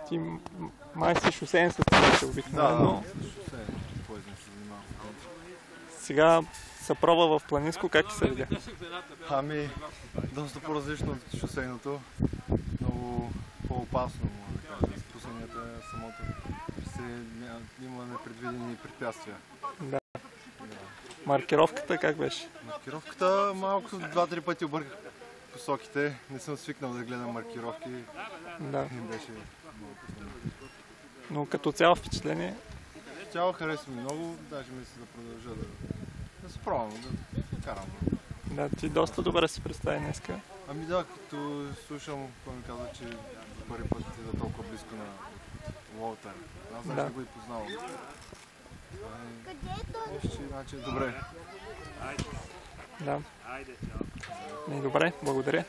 Ти май си шосеен състезател обикновено. Да, шосеен. Поезден се занимавам. Сега се пробва в планинско, как ти се видя? Ами, доста по-различно от шосейното. Много по-опасно, да кажа. Спусанията самото има непредвидени препятствия. Да. Маркировката как беше? Маркировката малко 2-3 пъти обърках посоките. Не съм свикнал да гледам маркировки. Да. Не беше много трудно. Но като цяло впечатление? Цяло харесва ми много, даже мисля да продължа да се пробвам, да карам. Да, ти доста добре се представи днеска. Ами да, като слушам, кой ми казва, че за първи път е толкова близко на Уолтер. Аз даже не го и познавам. Значи е добре. Да. Добре, благодаря.